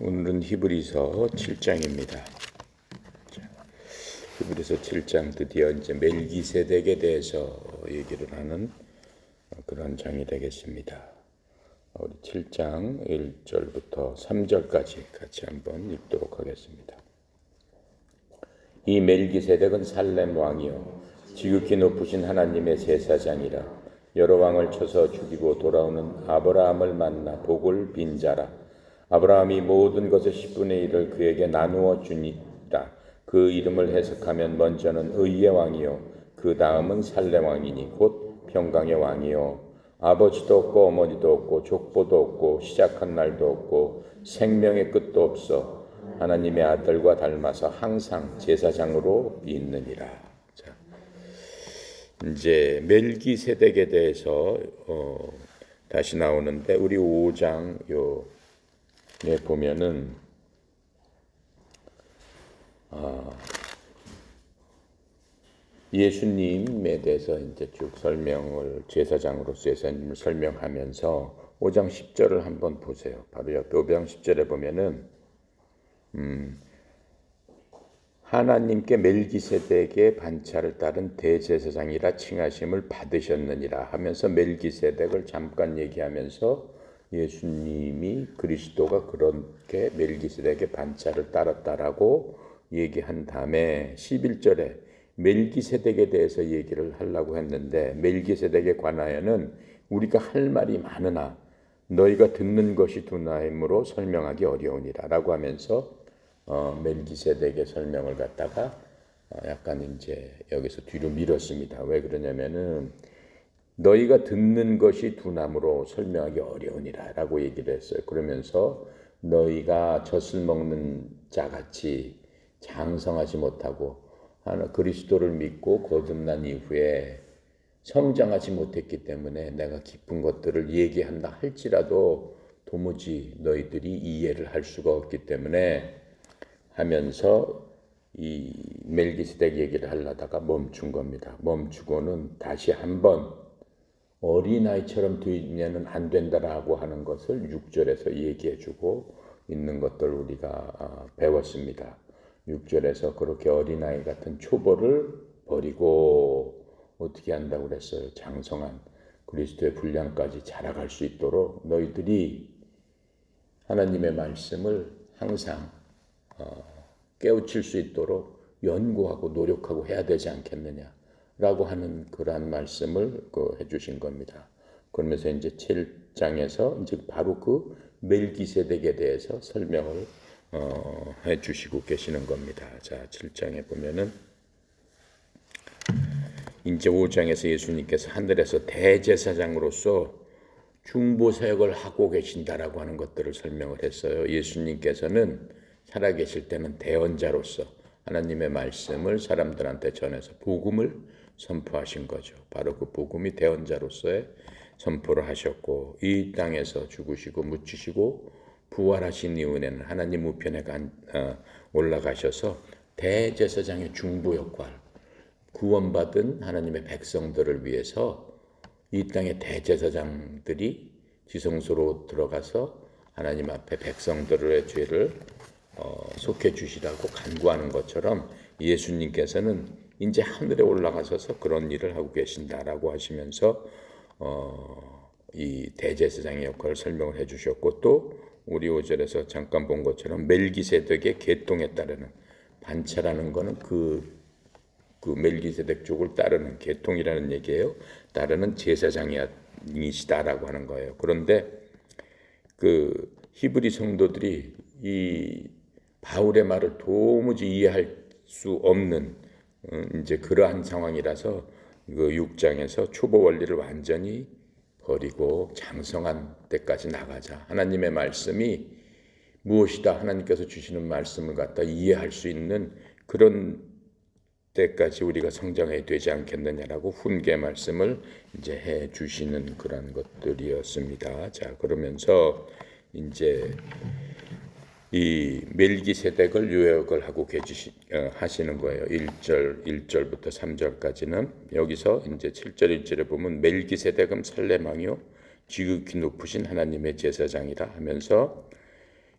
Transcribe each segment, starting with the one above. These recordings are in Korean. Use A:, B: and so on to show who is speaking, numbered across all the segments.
A: 오늘은 히브리서 7장입니다. 히브리서 7장 드디어 이제 멜기세덱에 대해서 얘기를 하는 그런 장이 되겠습니다. 우리 7장 1절부터 3절까지 같이 한번 읽도록 하겠습니다. 이 멜기세덱은 살렘 왕이요 지극히 높으신 하나님의 제사장이라. 여러 왕을 쳐서 죽이고 돌아오는 아브라함을 만나 복을 빈 자라. 아브라함이 모든 것의 10분의 1을 그에게 나누어 주니라. 그 이름을 해석하면 먼저는 의의 왕이요 그 다음은 살렘 왕이니 곧 평강의 왕이요 아버지도 없고 어머니도 없고 족보도 없고 시작한 날도 없고 생명의 끝도 없어 하나님의 아들과 닮아서 항상 제사장으로 있느니라. 자, 이제 멜기세덱에 대해서 다시 나오는데 우리 5장 에 보면은 예수님에 대해서 이제 쭉 설명을 제사장으로서 예수님을 설명하면서 5장 10절을 한번 보세요. 바로 옆에 5장 10절에 보면은 하나님께 멜기세덱의 반차를 따른 대제사장이라 칭하심을 받으셨느니라 하면서 멜기세덱을 잠깐 얘기하면서 예수님이 그리스도가 그렇게 멜기세덱의 반차를 따랐다라고 얘기한 다음에 11절에 멜기세덱에 대해서 얘기를 하려고 했는데 멜기세덱에 관하여는 우리가 할 말이 많으나 너희가 듣는 것이 두나임으로 설명하기 어려우니라 라고 하면서 멜기세덱의 설명을 갖다가 약간 이제 여기서 뒤로 밀었습니다. 왜 그러냐면은 너희가 듣는 것이 두나무로 설명하기 어려우니라 라고 얘기를 했어요. 그러면서 너희가 젖을 먹는 자같이 장성하지 못하고 그리스도를 믿고 거듭난 이후에 성장하지 못했기 때문에 내가 깊은 것들을 얘기한다 할지라도 도무지 너희들이 이해를 할 수가 없기 때문에 하면서 이 멜기세덱 얘기를 하려다가 멈춘 겁니다. 멈추고는 다시 한번 어린아이처럼 되면은 안 된다라고 하는 것을 6절에서 얘기해주고 있는 것들 우리가 배웠습니다. 6절에서 그렇게 어린아이 같은 초보를 버리고 어떻게 한다고 그랬어요? 장성한 그리스도의 분량까지 자라갈 수 있도록 너희들이 하나님의 말씀을 항상 깨우칠 수 있도록 연구하고 노력하고 해야 되지 않겠느냐 라고 하는 그러한 말씀을 해주신 겁니다. 그러면서 이제 7장에서 이제 바로 그 멜기세덱에 대해서 설명을 해주시고 계시는 겁니다. 자, 7장에 보면은 이제 5장에서 예수님께서 하늘에서 대제사장으로서 중보 사역을 하고 계신다라고 하는 것들을 설명을 했어요. 예수님께서는 살아계실 때는 대언자로서 하나님의 말씀을 사람들한테 전해서 복음을 선포하신 거죠. 바로 그 복음이 대언자로서의 선포를 하셨고 이 땅에서 죽으시고 묻히시고 부활하신 이후에는 하나님 우편에 올라가셔서 대제사장의 중보 역할, 구원받은 하나님의 백성들을 위해서 이 땅의 대제사장들이 지성소로 들어가서 하나님 앞에 백성들의 죄를 속해 주시라고 간구하는 것처럼 예수님께서는 이제 하늘에 올라가셔서 그런 일을 하고 계신다라고 하시면서 이 대제사장의 역할을 설명을 해주셨고 또 우리 5절에서 잠깐 본 것처럼 멜기세덱의 계통에 따르는 반차라는 것은 그 멜기세덱 쪽을 따르는 계통이라는 얘기예요. 따르는 제사장이시다라고 하는 거예요. 그런데 그 히브리 성도들이 이 바울의 말을 도무지 이해할 수 없는 이제 그러한 상황이라서 그 6장에서 초보 원리를 완전히 버리고 장성한 때까지 나가자. 하나님의 말씀이 무엇이다. 하나님께서 주시는 말씀을 갖다 이해할 수 있는 그런 때까지 우리가 성장해야 되지 않겠느냐라고 훈계 말씀을 이제 해 주시는 그런 것들이었습니다. 자, 그러면서 이제 이 멜기세덱을 요약을 하고 하시는 거예요. 1절부터 3절까지는 여기서 이제 7절 1절에 보면 멜기세덱은 살렘 왕이요 지극히 높으신 하나님의 제사장이라 하면서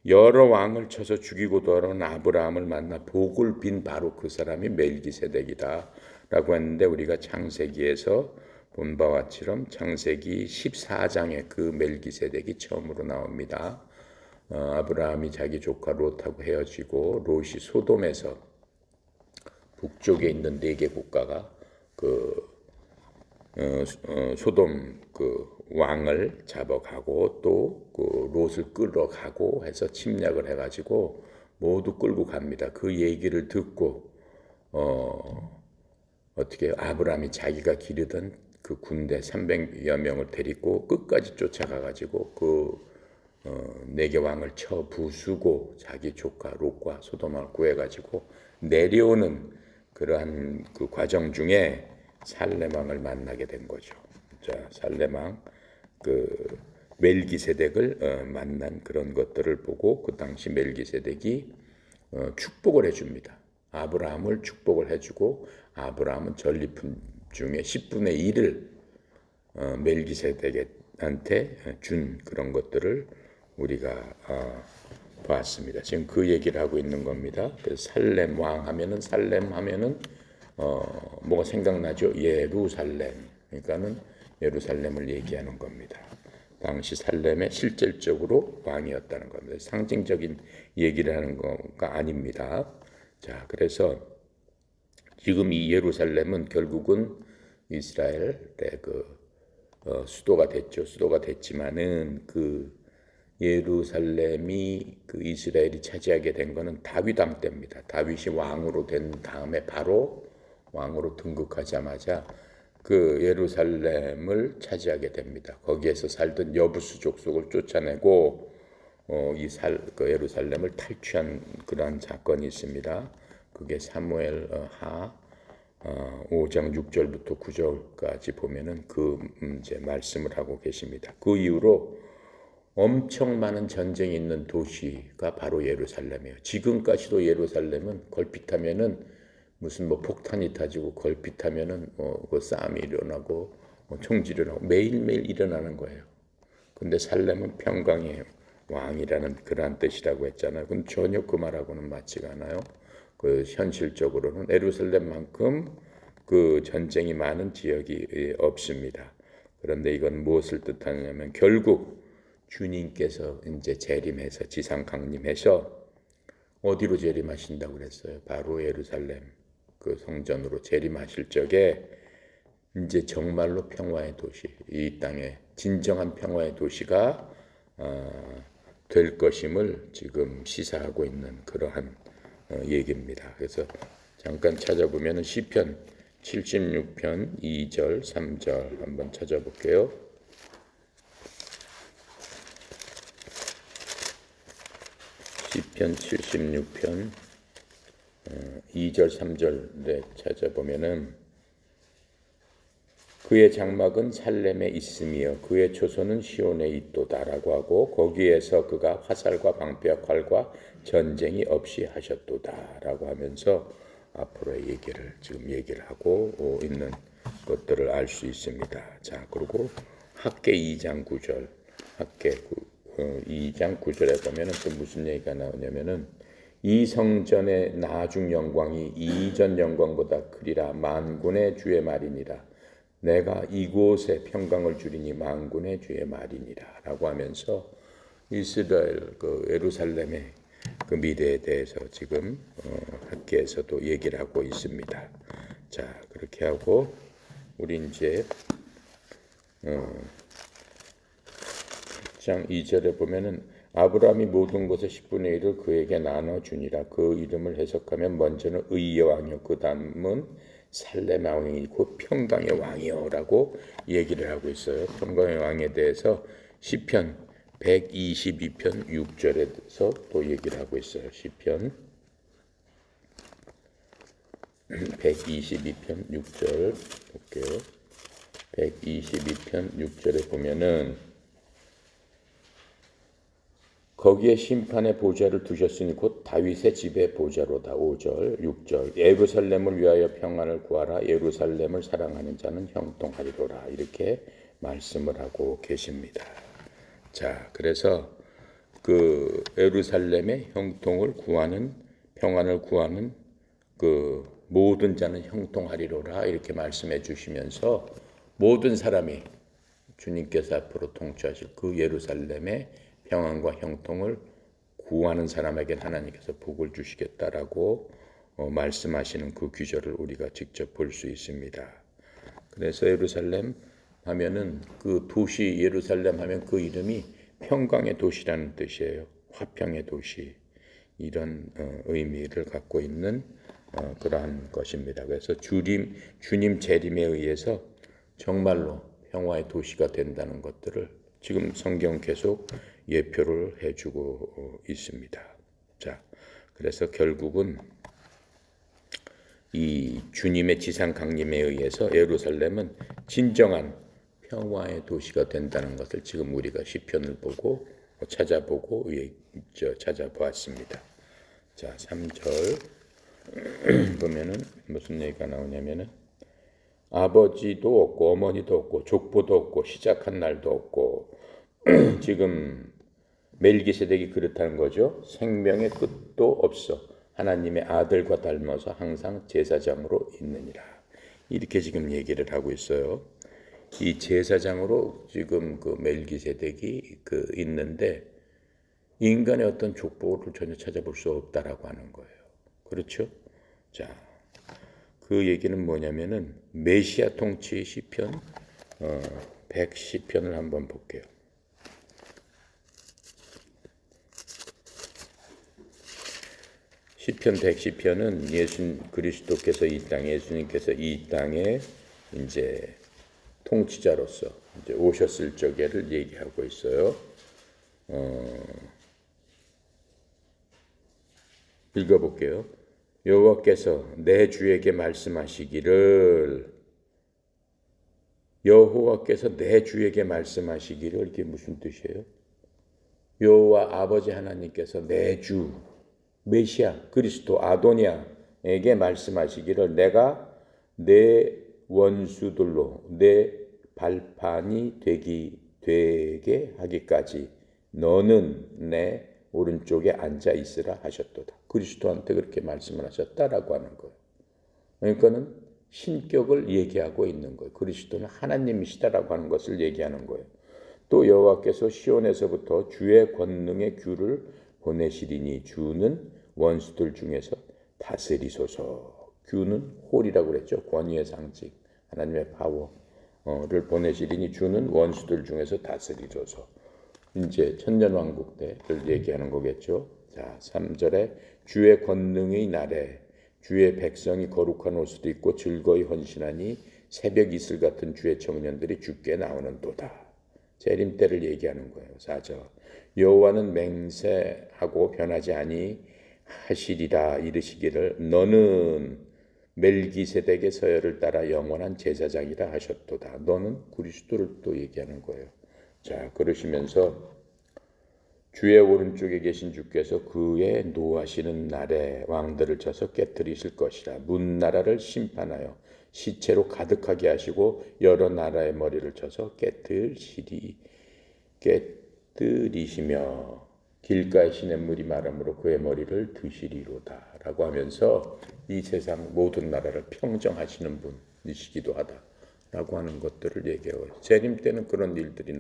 A: 여러 왕을 쳐서 죽이고 돌아온 아브라함을 만나 복을 빈 바로 그 사람이 멜기세덱이다라고 했는데, 우리가 창세기에서 본 바와처럼 창세기 14장에 그 멜기세덱이 처음으로 나옵니다. 아브라함이 자기 조카 롯하고 헤어지고 롯이 소돔에서 북쪽에 있는 4개 국가가 소돔 왕을 잡아가고 또 그 롯을 끌어가고 해서 침략을 해가지고 모두 끌고 갑니다. 그 얘기를 듣고 어떻게 아브라함이 자기가 기르던 그 군대 300여 명을 데리고 끝까지 쫓아가가지고 그 4개 왕을 쳐 부수고 자기 조카 롯과 소돔을 구해가지고 내려오는 그러한 그 과정 중에 살렘 왕을 만나게 된 거죠. 자, 살렘 왕 멜기세덱을 만난 그런 것들을 보고 그 당시 멜기세덱이 축복을 해줍니다. 아브라함을 축복을 해주고 아브라함은 전리품 중에 10분의 1을 멜기세덱한테 준 그런 것들을 우리가 봤습니다. 지금 그 얘기를 하고 있는 겁니다. 그래서 살렘 왕 하면은 뭐가 생각나죠? 예루살렘. 그러니까는 예루살렘을 얘기하는 겁니다. 당시 살렘의 실질적으로 왕이었다는 겁니다. 상징적인 얘기를 하는 거가 아닙니다. 자, 그래서 지금 이 예루살렘은 결국은 이스라엘의 수도가 됐죠. 수도가 됐지만은 그 예루살렘이 그 이스라엘이 차지하게 된 거는 다윗 왕 때입니다. 다윗이 왕으로 된 다음에 바로 왕으로 등극하자마자 그 예루살렘을 차지하게 됩니다. 거기에서 살던 여부수 족속을 쫓아내고 그 예루살렘을 탈취한 그러한 사건이 있습니다. 그게 사무엘 하 5장 6절부터 9절까지 보면은 그 이제 말씀을 하고 계십니다. 그 이후로 엄청 많은 전쟁이 있는 도시가 바로 예루살렘이에요. 지금까지도 예루살렘은 걸핏하면은 무슨 뭐 폭탄이 터지고 걸핏하면은 그 싸움이 일어나고 총질이 일어나고 매일매일 일어나는 거예요. 근데 살렘은 평강의 왕이라는 그러한 뜻이라고 했잖아요. 근데 전혀 그 말하고는 맞지가 않아요. 그 현실적으로는 예루살렘만큼 그 전쟁이 많은 지역이 없습니다. 그런데 이건 무엇을 뜻하냐면 결국 주님께서 이제 재림해서 지상 강림해서 어디로 재림하신다고 그랬어요? 바로 예루살렘 그 성전으로 재림하실 적에 이제 정말로 평화의 도시, 이 땅에 진정한 평화의 도시가 될 것임을 지금 시사하고 있는 그러한 얘기입니다. 그래서 잠깐 찾아보면 시편 76편 2절 3절 한번 찾아볼게요. 시편 76편 2절 3절에 찾아보면은 그의 장막은 살렘에 있으며 그의 초소는 시온에 있도다라고 하고 거기에서 그가 화살과 방패와 칼과 전쟁이 없이 하셨도다라고 하면서 앞으로의 얘기를 지금 얘기를 하고 있는 것들을 알 수 있습니다. 자, 그리고 학개 2장 9절 학개 2장 9절에 보면은 또 무슨 얘기가 나오냐면은 이 성전의 나중 영광이 이전 영광보다 크리라 만군의 주의 말이니라 내가 이곳에 평강을 주리니 만군의 주의 말이니라 라고 하면서 이스라엘 그 예루살렘의 그 미래에 대해서 지금 학계에서도 얘기를 하고 있습니다. 자, 그렇게 하고 우리 이제 1장 2절에 보면은 아브라함이 모든 것의 10분의 1을 그에게 나눠주니라. 그 이름을 해석하면 먼저는 의의 왕이요 그 다음은 살렘 왕이 곧 평강의 왕이요라고 얘기를 하고 있어요. 평강의 왕에 대해서 시편 122편 6절에서 또 얘기를 하고 있어요. 시편 122편 6절 볼게요. 122편 6절에 보면은 거기에 심판의 보좌를 두셨으니 곧 다윗의 집의 보좌로다. 5절 6절 예루살렘을 위하여 평안을 구하라. 예루살렘을 사랑하는 자는 형통하리로라. 이렇게 말씀을 하고 계십니다. 자, 그래서 그 예루살렘의 형통을 구하는 평안을 구하는 그 모든 자는 형통하리로라 이렇게 말씀해 주시면서 모든 사람이 주님께서 앞으로 통치하실 그 예루살렘의 평안과 형통을 구하는 사람에게 하나님께서 복을 주시겠다라고 말씀하시는 그 규절을 우리가 직접 볼 수 있습니다. 그래서 예루살렘 하면은 그 도시 예루살렘 하면 그 이름이 평강의 도시라는 뜻이에요. 화평의 도시 이런 의미를 갖고 있는 그러한 것입니다. 그래서 주님 재림에 의해서 정말로 평화의 도시가 된다는 것들을 지금 성경 계속 예표를 해주고 있습니다. 자, 그래서 결국은 이 주님의 지상 강림에 의해서 예루살렘은 진정한 평화의 도시가 된다는 것을 지금 우리가 시편을 보고 찾아보고 찾아보았습니다. 자, 3절 보면은 무슨 얘기가 나오냐면은 아버지도 없고 어머니도 없고 족보도 없고 시작한 날도 없고 지금 멜기세덱이 그렇다는 거죠. 생명의 끝도 없어. 하나님의 아들과 닮아서 항상 제사장으로 있느니라. 이렇게 지금 얘기를 하고 있어요. 이 제사장으로 지금 그 멜기세덱이 있는데 인간의 어떤 족보를 전혀 찾아볼 수 없다라고 하는 거예요. 그렇죠? 자, 그 얘기는 뭐냐면은 메시아 통치 시편 110편을 한번 볼게요. 시편 110편은 그리스도께서 예수님께서 이 땅에 이제 통치자로서 이제 오셨을 적에를 얘기하고 있어요. 읽어볼게요. 여호와께서 내 주에게 말씀하시기를 이게 무슨 뜻이에요? 여호와 아버지 하나님께서 내 주 메시아 그리스도 아도니아에게 말씀하시기를 내가 내 원수들로 내 발판이 되게 하기까지 너는 내 오른쪽에 앉아 있으라 하셨도다. 그리스도한테 그렇게 말씀을 하셨다라고 하는 거예요. 그러니까는 신격을 얘기하고 있는 거예요. 그리스도는 하나님이시다라고 하는 것을 얘기하는 거예요. 또 여호와께서 시온에서부터 주의 권능의 규를 보내시리니 주는 원수들 중에서 다스리소서. 규는 홀이라고 그랬죠. 권위의 상징, 하나님의 파워를 보내시리니 주는 원수들 중에서 다스리소서. 이제 천년왕국 때를 얘기하는 거겠죠. 자, 3절에 주의 권능의 날에 주의 백성이 거룩한 옷을 입고 즐거이 헌신하니 새벽 이슬 같은 주의 청년들이 주께 나오는도다. 재림 때를 얘기하는 거예요. 4절 여호와는 맹세하고 변하지 아니하시리라 이르시기를 너는 멜기세덱의 서열을 따라 영원한 제사장이라 하셨도다. 너는 그리스도를 또 얘기하는 거예요. 자, 그러시면서 주의 오른쪽에 계신 주께서 그의 노하시는 날에 왕들을 쳐서 깨뜨리실 것이라. 문나라를 심판하여 시체로 가득하게 하시고 여러 나라의 머리를 쳐서 깨뜨리시며 길가의 시냇물이 마름으로 그의 머리를 드시리로다 라고 하면서 이 세상 모든 나라를 평정하시는 분이시기도 하다 라고 하는 것들을 얘기하고 재림 때는 그런 일들이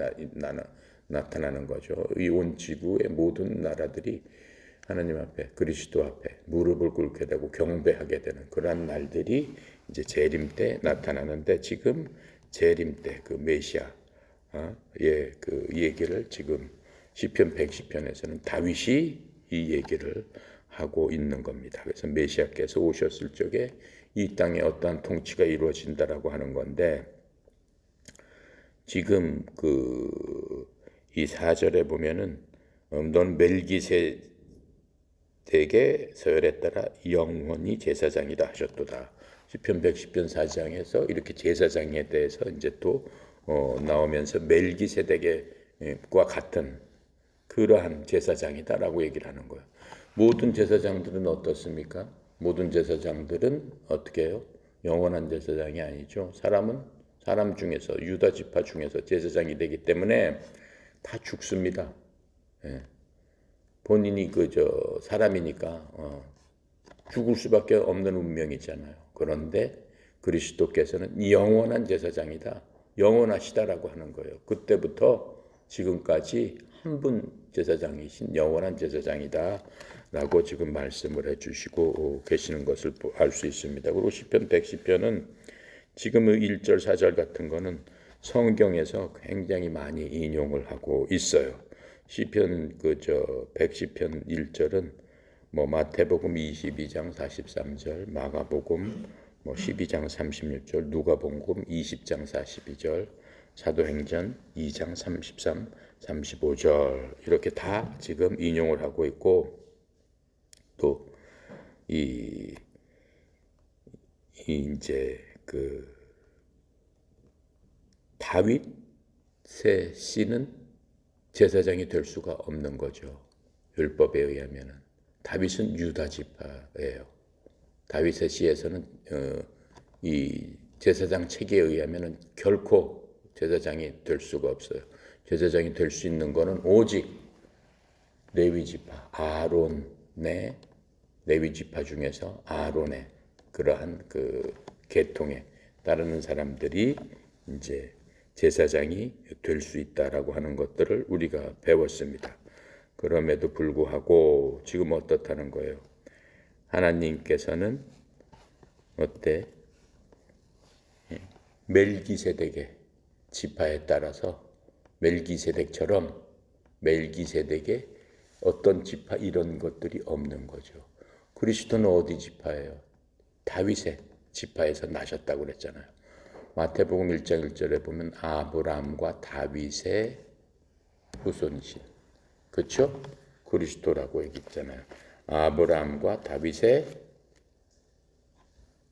A: 나타나는 거죠. 이 온 지구의 모든 나라들이 하나님 앞에 그리스도 앞에 무릎을 꿇게 되고 경배하게 되는 그러한 날들이 이제 재림 때 나타나는데 지금 재림 때 그 메시아 그 얘기를 지금 시편 110편에서는 다윗이 이 얘기를 하고 있는 겁니다. 그래서 메시아께서 오셨을 적에 이 땅에 어떠한 통치가 이루어진다라고 하는 건데 지금 이 4절에 보면은 넌 멜기세덱의 서열에 따라 영원히 제사장이다 하셨도다. 시편 110편 4장에서 이렇게 제사장에 대해서 이제 또 나오면서 멜기세덱과 같은 그러한 제사장이다라고 얘기를 하는 거예요. 모든 제사장들은 어떻습니까? 모든 제사장들은 어떻게 해요? 영원한 제사장이 아니죠. 사람 중에서 유다 지파 중에서 제사장이 되기 때문에 다 죽습니다. 예. 본인이 사람이니까 죽을 수밖에 없는 운명이잖아요. 그런데 그리스도께서는 영원한 제사장이다, 영원하시다라고 하는 거예요. 그때부터 지금까지 한 분 제사장이신 영원한 제사장이다라고 지금 말씀을 해주시고 계시는 것을 알 수 있습니다. 그리고 시편 110편은 지금 1절 4절 같은 거는 성경에서 굉장히 많이 인용을 하고 있어요. 시편 110편 1절은 마태복음 22장 43절, 마가복음 12장 36절, 누가복음 20장 42절, 사도행전 2장 33, 35절 이렇게 다 지금 인용을 하고 있고, 또 이제 다윗의 씨는 제사장이 될 수가 없는 거죠. 율법에 의하면은 다윗은 유다 지파예요. 다윗의 씨에서는 이 제사장 체계에 의하면은 결코 제사장이 될 수가 없어요. 제사장이 될 수 있는 거는 오직 레위 지파, 아론의 레위 지파 중에서 아론의 그러한 계통에 따르는 사람들이 이제 제사장이 될 수 있다라고 하는 것들을 우리가 배웠습니다. 그럼에도 불구하고 지금 어떻다는 거예요? 하나님께서는 멜기세덱의 지파에 따라서 멜기세덱처럼 멜기세덱의 어떤 지파 이런 것들이 없는 거죠. 그리스도는 어디 지파예요? 다윗의 지파에서 나셨다고 그랬잖아요. 마태복음 1장 1절에 보면 아브라함과 다윗의 후손이신, 그렇죠? 그리스도라고 얘기했잖아요. 아브라함과 다윗의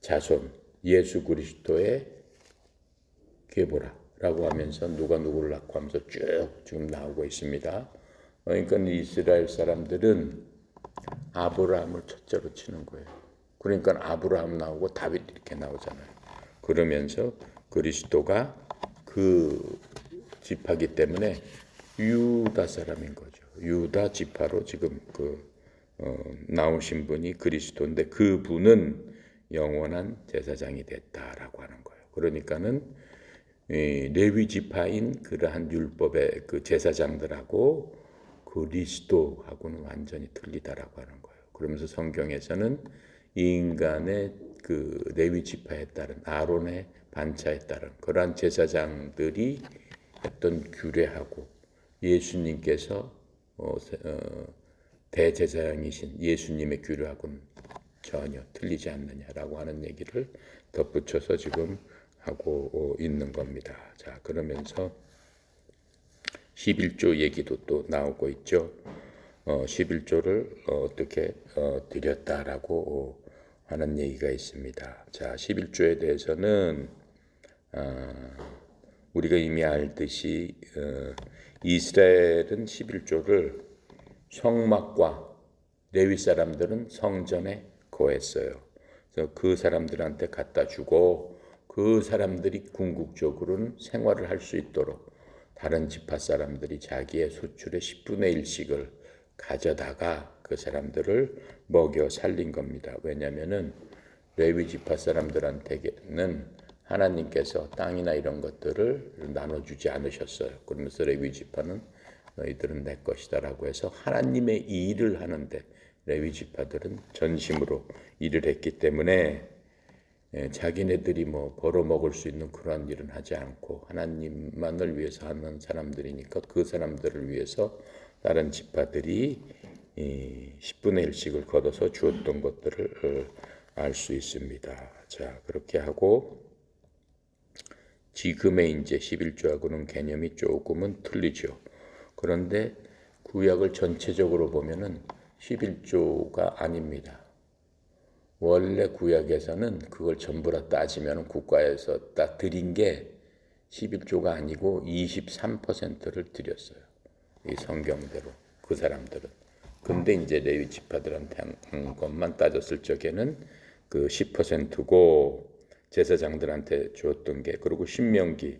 A: 자손 예수 그리스도의 계보라라고 하면서 누가 누구를 낳고 하면서 쭉 지금 나오고 있습니다. 그러니까 이스라엘 사람들은 아브라함을 첫째로 치는 거예요. 그러니까 아브라함 나오고 다윗 이렇게 나오잖아요. 그러면서 그리스도가 그 지파기 때문에 유다 사람인 거죠. 유다 지파로 지금 나오신 분이 그리스도인데 그 분은 영원한 제사장이 됐다라고 하는 거예요. 그러니까는 레위 지파인 그러한 율법의 그 제사장들하고 그리스도하고는 완전히 틀리다라고 하는 거예요. 그러면서 성경에서는 이 인간의 그 레위 지파에 따른 아론의 반차에 따른 그러한 제사장들이 했던 규례하고 예수님께서 대제사장이신 예수님의 규례하고는 전혀 틀리지 않느냐라고 하는 얘기를 덧붙여서 지금 하고 있는 겁니다. 자, 그러면서 11조 얘기도 또 나오고 있죠. 11조를 어떻게 드렸다라고 하는 얘기가 있습니다. 자, 11조에 대해서는 우리가 이미 알듯이 이스라엘은 11조를 성막과 레위 사람들은 성전에 거했어요. 그래서 그 사람들한테 갖다 주고 그 사람들이 궁극적으로는 생활을 할 수 있도록 다른 지파 사람들이 자기의 소출의 10분의 1씩을 가져다가 그 사람들을 먹여 살린 겁니다. 왜냐하면은 레위 지파 사람들한테는 하나님께서 땅이나 이런 것들을 나눠주지 않으셨어요. 그러면서 레위 지파는 너희들은 내 것이다라고 해서 하나님의 일을 하는데 레위 지파들은 전심으로 일을 했기 때문에 자기네들이 벌어먹을 수 있는 그러한 일은 하지 않고 하나님만을 위해서 하는 사람들이니까 그 사람들을 위해서 다른 지파들이 10분의 1씩을 걷어서 주었던 것들을 알 수 있습니다. 자, 그렇게 하고 지금의 이제 11조하고는 개념이 조금은 틀리죠. 그런데 구약을 전체적으로 보면은 11조가 아닙니다. 원래 구약에서는 그걸 전부 다 따지면 국가에서 다 드린 게 11조가 아니고 23%를 드렸어요. 이 성경대로 그 사람들은. 근데 이제 레위 지파들한테 한 것만 따졌을 적에는 그 10%고 제사장들한테 줬던 게, 그리고 신명기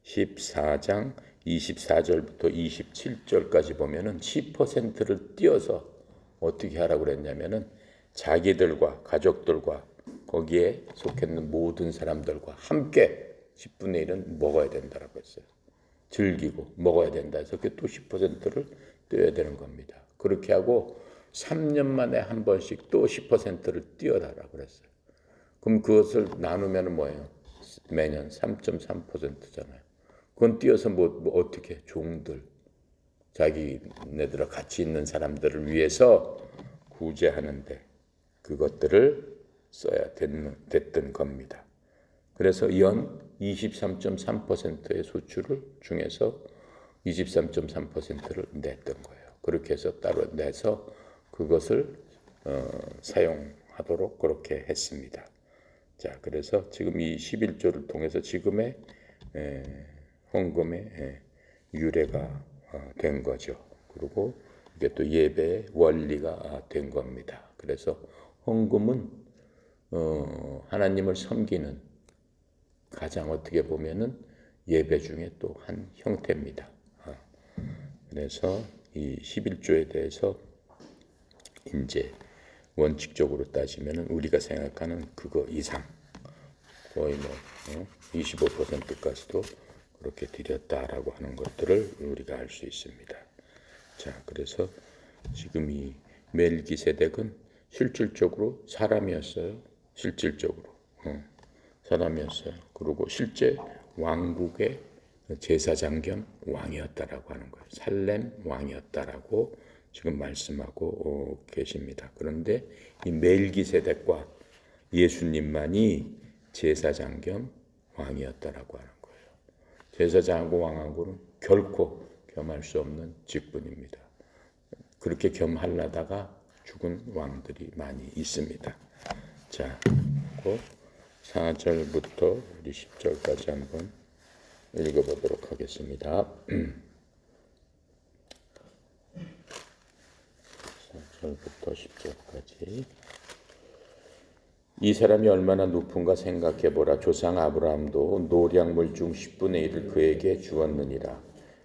A: 14장 24절부터 27절까지 보면은 10%를 띄어서 어떻게 하라고 그랬냐면은 자기들과 가족들과 거기에 속했는 모든 사람들과 함께 10분의 1은 먹어야 된다라고 했어요. 즐기고 먹어야 된다 해서 또 10%를 띄어야 되는 겁니다. 그렇게 하고 3년 만에 한 번씩 또 10%를 띄어라라고 그랬어요. 그럼 그것을 나누면 뭐예요? 매년 3.3%잖아요. 그건 띄어서 뭐 어떻게 종들 자기네들과 같이 있는 사람들을 위해서 구제하는데 그것들을 써야 됐던 겁니다. 그래서 연 23.3%의 소출을 중에서 23.3%를 냈던 거예요. 그렇게 해서 따로 내서 그것을 사용하도록 그렇게 했습니다. 자, 그래서 지금 이 11조를 통해서 지금의 헌금의 유래가 된 거죠. 그리고 이게 또 예배의 원리가 된 겁니다. 그래서 헌금은 하나님을 섬기는 가장 어떻게 보면은 예배 중에 또 한 형태입니다. 그래서 이 11조에 대해서 이제 원칙적으로 따지면은 우리가 생각하는 그거 이상 거의 뭐 25%까지도 그렇게 드렸다라고 하는 것들을 우리가 알 수 있습니다. 자, 그래서 지금 이 멜기세덱은 실질적으로 사람이었어요. 실질적으로 사람이었어요. 그리고 실제 왕국의 제사장 겸 왕이었다라고 하는 거예요. 살렘 왕이었다라고 지금 말씀하고 계십니다. 그런데 이 멜기세덱과 예수님만이 제사장 겸 왕이었다라고 하는 거예요. 제사장하고 왕하고는 결코 겸할 수 없는 직분입니다. 그렇게 겸하려다가 죽은 왕들이 많이 있습니다. 자, 4절부터 우리 10절까지 한번 읽어보도록 하겠습니다. 4절부터 10절까지. 이 사람이 얼마나 높은가 생각해보라. 조상 아브라함도 노량물 중 10분의 1을 그에게 주었느니라.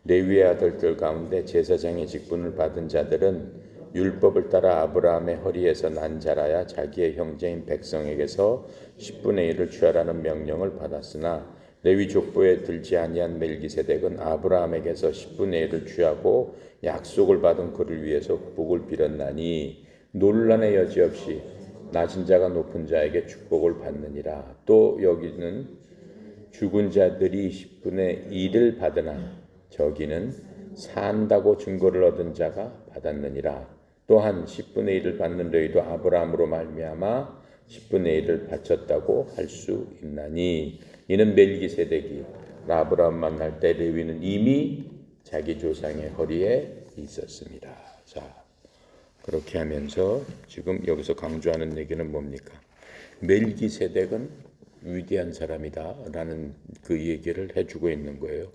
A: 레위의 아들들 가운데 제사장의 직분을 받은 자들은 율법을 따라 아브라함의 허리에서 난 자라야 자기의 형제인 백성에게서 10분의 1을 취하라는 명령을 받았으나 레위 족보에 들지 아니한 멜기세덱은 아브라함에게서 10분의 1을 취하고 약속을 받은 그를 위해서 복을 빌었나니 논란의 여지 없이 낮은 자가 높은 자에게 축복을 받느니라. 또 여기는 죽은 자들이 10분의 1을 받으나 저기는 산다고 증거를 얻은 자가 받았느니라. 또한 10분의 1을 받는 레위도 아브라함으로 말미암아 10분의 1을 바쳤다고 할 수 있나니 이는 멜기세덱이 아브라함 만날 때 레위는 이미 자기 조상의 허리에 있었습니다. 자, 그렇게 하면서 지금 여기서 강조하는 얘기는 뭡니까? 멜기세덱은 위대한 사람이다라는 그 얘기를 해주고 있는 거예요.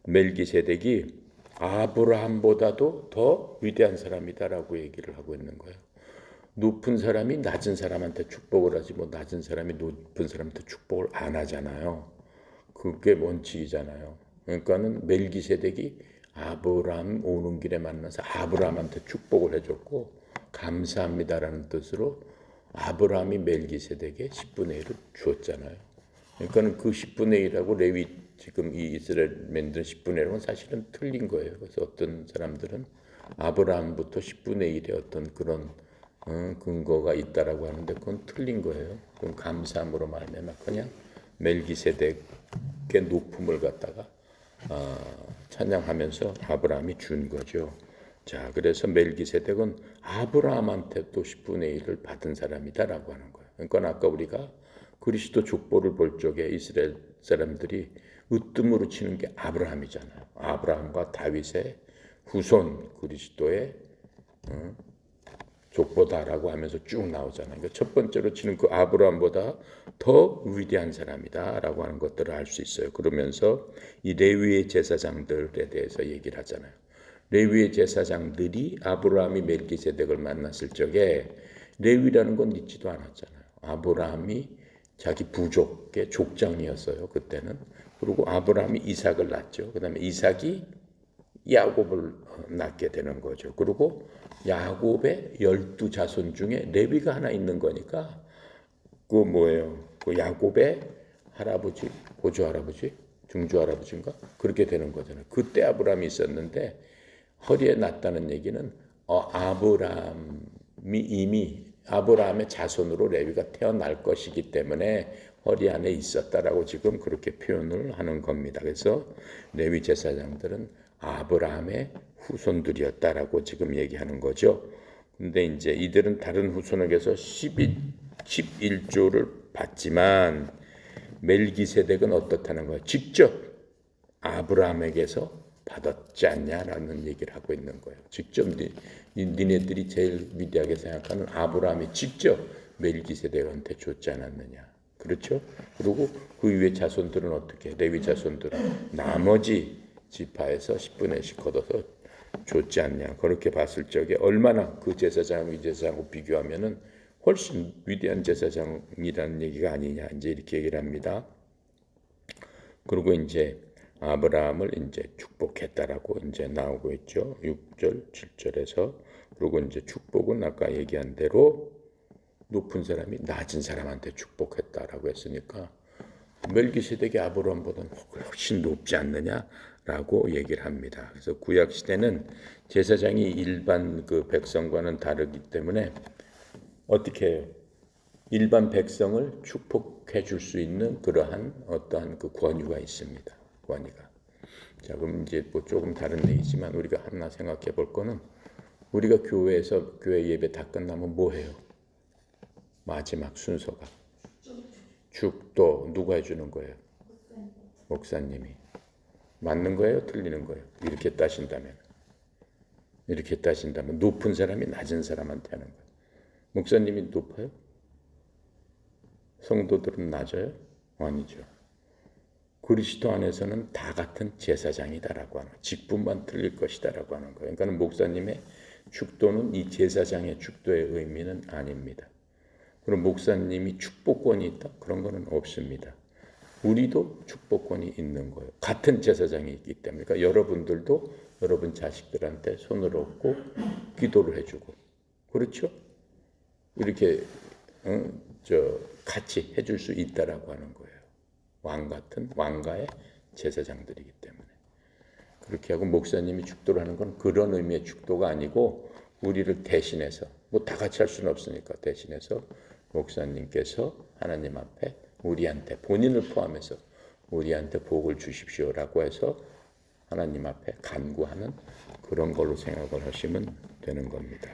A: 멜기세덱이 아브라함보다도 더 위대한 사람이다라고 얘기를 하고 있는 거예요. 높은 사람이 낮은 사람한테 축복을 하지 뭐 낮은 사람이 높은 사람한테 축복을 안 하잖아요. 그게 원칙이잖아요. 그러니까는 멜기세덱이 아브라함 오는 길에 만나서 아브라함한테 축복을 해줬고 감사합니다라는 뜻으로 아브라함이 멜기세덱에 10분의 1을 주었잖아요. 그러니까는 그 10분의 1하고 레위 지금 이 이스라엘 만든 10분의 1은 사실은 틀린 거예요. 그래서 어떤 사람들은 아브라함부터 10분의 1의 어떤 그런 근거가 있다라고 하는데 그건 틀린 거예요. 그건 감사함으로 말하면 그냥 멜기세덱의 높음을 갖다가 찬양하면서 아브라함이 준 거죠. 자, 그래서 멜기세덱은 아브라함한테 또 10분의 1을 받은 사람이다라고 하는 거예요. 그러니까 아까 우리가 그리스도 족보를 볼 적에 이스라엘 사람들이 으뜸으로 치는 게 아브라함이잖아요. 아브라함과 다윗의 후손 그리스도의 족보다라고 하면서 쭉 나오잖아요. 그러니까 첫 번째로 치는 그 아브라함보다 더 위대한 사람이다라고 하는 것들을 알 수 있어요. 그러면서 이 레위의 제사장들에 대해서 얘기를 하잖아요. 레위의 제사장들이 아브라함이 멜기세덱을 만났을 적에 레위라는 건 있지도 않았잖아요. 아브라함이 자기 부족의 족장이었어요. 그때는 그리고 아브라함이 이삭을 낳죠. 그다음에 이삭이 야곱을 낳게 되는 거죠. 그리고 야곱의 12자손 중에 레위가 하나 있는 거니까 그 뭐예요? 그 야곱의 할아버지, 고조 할아버지, 중조 할아버지인가 그렇게 되는 거잖아요. 그때 아브라함이 있었는데 허리에 났다는 얘기는 아브라함이 이미 아브라함의 자손으로 레위가 태어날 것이기 때문에 허리 안에 있었다라고 지금 그렇게 표현을 하는 겁니다. 그래서 레위 제사장들은 아브라함의 후손들이었다라고 지금 얘기하는 거죠. 근데 이제 이들은 다른 후손에게서 11조를 받지만 멜기세덱은 어떻다는 거예요? 직접 아브라함에게서 받았지 않냐라는 얘기를 하고 있는 거예요. 직접 니네들이 제일 위대하게 생각하는 아브라함이 직접 멜기세덱한테 줬지 않았느냐. 그렇죠? 그리고 그 위에 자손들은 어떻게? 레위 자손들은 나머지 지파에서 10분의 1씩 걷어서 줬지 않냐. 그렇게 봤을 적에 얼마나 그 제사장 이 제사장하고 비교하면은 훨씬 위대한 제사장이라는 얘기가 아니냐. 이제 이렇게 얘기를 합니다. 그리고 이제 아브라함을 이제 축복했다라고 이제 나오고 있죠. 6절, 7절에서. 그리고 이제 축복은 아까 얘기한 대로 높은 사람이 낮은 사람한테 축복했다라고 했으니까 멜기세덱이 아브라함보다는 훨씬 높지 않느냐라고 얘기를 합니다. 그래서 구약 시대는 제사장이 일반 그 백성과는 다르기 때문에 어떻게 해요? 일반 백성을 축복해 줄 수 있는 그러한 어떠한 그 권유가 있습니다. 권위가. 자, 그럼 이제 뭐 조금 다른 얘기지만 우리가 하나 생각해 볼 거는 우리가 교회에서 교회 예배 다 끝나면 뭐 해요? 마지막 순서가 축도 누가 해주는 거예요? 목사님이. 맞는 거예요? 틀리는 거예요? 이렇게 따신다면 높은 사람이 낮은 사람한테 하는 거예요. 목사님이 높아요? 성도들은 낮아요? 아니죠. 그리스도 안에서는 다 같은 제사장이다라고 하는 거예요. 직분만 틀릴 것이다라고 하는 거예요. 그러니까 목사님의 축도는 이 제사장의 축도의 의미는 아닙니다. 그럼 목사님이 축복권이 있다? 그런 거는 없습니다. 우리도 축복권이 있는 거예요. 같은 제사장이 있기 때문에. 그러니까 여러분들도 여러분 자식들한테 손을 얹고 기도를 해주고, 그렇죠? 이렇게 같이 해줄 수 있다라고 하는 거예요. 왕 같은 왕가의 제사장들이기 때문에. 그렇게 하고 목사님이 축도를 하는 건 그런 의미의 축도가 아니고 우리를 대신해서 뭐 다 같이 할 수는 없으니까 대신해서 목사님께서 하나님 앞에 우리한테 본인을 포함해서 우리한테 복을 주십시오라고 해서 하나님 앞에 간구하는 그런 걸로 생각을 하시면 되는 겁니다.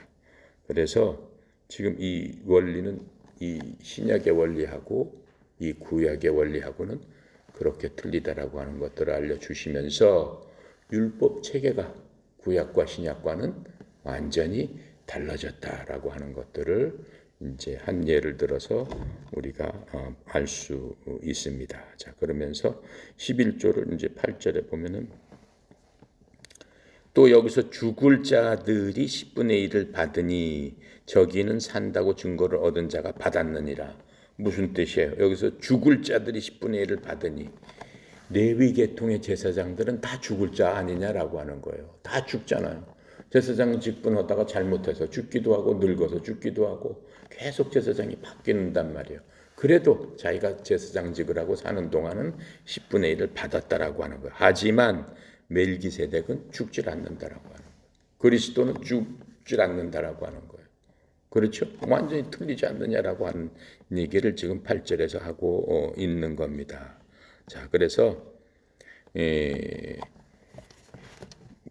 A: 그래서 지금 이 원리는 이 신약의 원리하고 이 구약의 원리하고는 그렇게 틀리다라고 하는 것들을 알려주시면서 율법 체계가 구약과 신약과는 완전히 달라졌다라고 하는 것들을 이제 한 예를 들어서 우리가 알 수 있습니다. 자, 그러면서 11조를 이제 8절에 보면은 또 여기서 죽을 자들이 10분의 1을 받으니 저기는 산다고 증거를 얻은 자가 받았느니라. 무슨 뜻이에요? 여기서 죽을 자들이 10분의 1을 받으니 레위 계통의 제사장들은 다 죽을 자 아니냐라고 하는 거예요. 다 죽잖아요. 제사장 직분하다가 잘못해서 죽기도 하고 늙어서 죽기도 하고 계속 제사장이 바뀐단 말이에요. 그래도 자기가 제사장직을 하고 사는 동안은 10분의 1을 받았다라고 하는 거예요. 하지만 멜기세덱은 죽질 않는다라고 하는 거예요. 그리스도는 죽질 않는다라고 하는 거예요. 그렇죠? 완전히 틀리지 않느냐라고 하는 얘기를 지금 8절에서 하고 있는 겁니다. 자, 그래서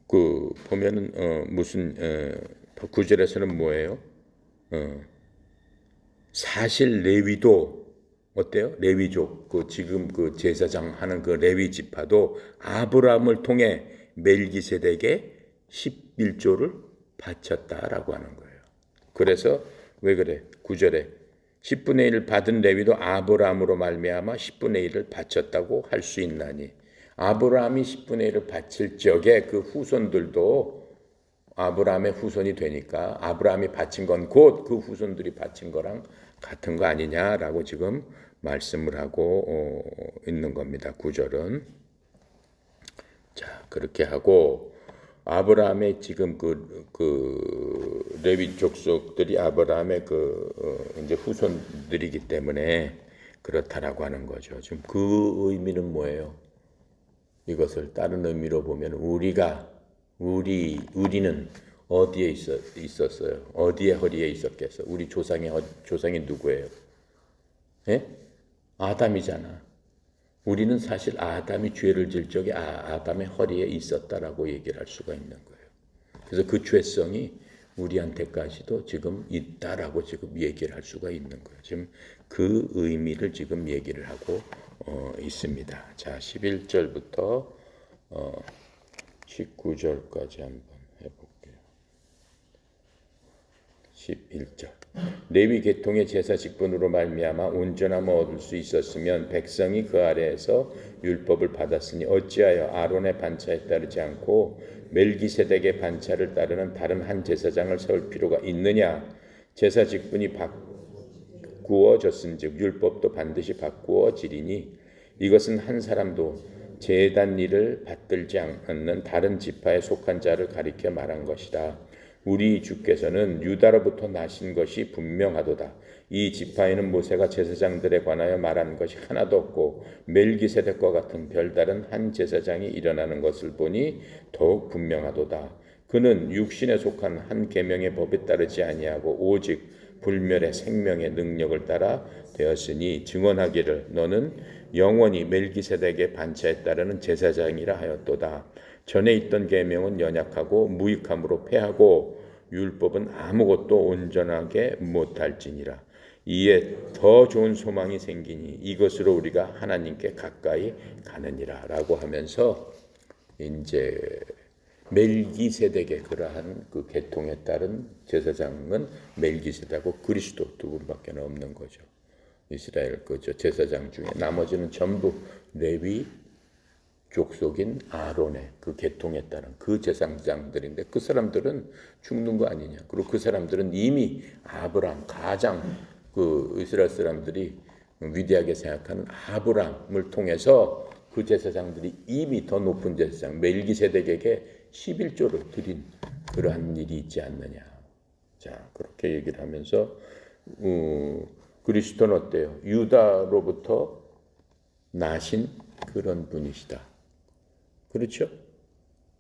A: 그 보면은 무슨 9절에서는 뭐예요? 사실 레위도 어때요? 레위족 그 지금 그 제사장 하는 그 레위 지파도 아브라함을 통해 멜기세덱에 11조를 바쳤다라고 하는 거예요. 그래서 왜 그래? 9절에 10분의 1을 받은 레위도 아브라함으로 말미암아 10분의 1을 바쳤다고 할 수 있나니 아브라함이 10분의 1을 바칠 적에 그 후손들도 아브라함의 후손이 되니까 아브라함이 바친 건 곧 그 후손들이 바친 거랑 같은 거 아니냐라고 지금 말씀을 하고 있는 겁니다. 9절은. 자, 그렇게 하고 아브라함의 지금 그 레위 족속들이 아브라함의 이제 후손들이기 때문에 그렇다라고 하는 거죠. 지금 그 의미는 뭐예요? 이것을 다른 의미로 보면 우리는 어디에 있었어요? 어디에 허리에 있었겠어? 우리 조상이 누구예요? 예? 아담이잖아. 우리는 사실 아담이 죄를 질 적에 아담의 허리에 있었다라고 얘기를 할 수가 있는 거예요. 그래서 그 죄성이 우리한테까지도 지금 있다라고 지금 얘기를 할 수가 있는 거예요. 지금 그 의미를 지금 얘기를 하고 있습니다. 자, 11절부터 19절까지 한번 해볼게요. 11절. 레위 계통의 제사 직분으로 말미암아 온전함을 얻을 수 있었으면 백성이 그 아래에서 율법을 받았으니 어찌하여 아론의 반차에 따르지 않고 멜기세덱의 반차를 따르는 다른 한 제사장을 세울 필요가 있느냐? 제사 직분이 바꾸어졌은즉 율법도 반드시 바꾸어지리니 이것은 한 사람도 제단 일을 받들지 않는 다른 지파에 속한 자를 가리켜 말한 것이다. 우리 주께서는 유다로부터 나신 것이 분명하도다. 이 지파에는 모세가 제사장들에 관하여 말한 것이 하나도 없고 멜기세덱과 같은 별다른 한 제사장이 일어나는 것을 보니 더욱 분명하도다. 그는 육신에 속한 한 계명의 법에 따르지 아니하고 오직 불멸의 생명의 능력을 따라 되었으니 증언하기를 너는 영원히 멜기세덱의 반차에 따르는 제사장이라 하였도다. 전에 있던 계명은 연약하고 무익함으로 패하고 율법은 아무것도 온전하게 못할지니라. 이에 더 좋은 소망이 생기니 이것으로 우리가 하나님께 가까이 가느니라 라고 하면서 이제 멜기세덱의 그러한 그 계통에 따른 제사장은 멜기세덱하고 그리스도 두 분밖에 없는 거죠. 이스라엘 제사장 중에 나머지는 전부 레위 족속인 아론의 그 계통에 따른 그 제사장들인데 그 사람들은 죽는 거 아니냐. 그리고 그 사람들은 이미 아브라함 가장 그 이스라엘 사람들이 위대하게 생각하는 아브라함을 통해서 그 제사장들이 이미 더 높은 제사장 멜기세덱에게 11조를 드린 그러한 일이 있지 않느냐. 자, 그렇게 얘기를 하면서 그리스도는 어때요? 유다로부터 나신 그런 분이시다. 그렇죠?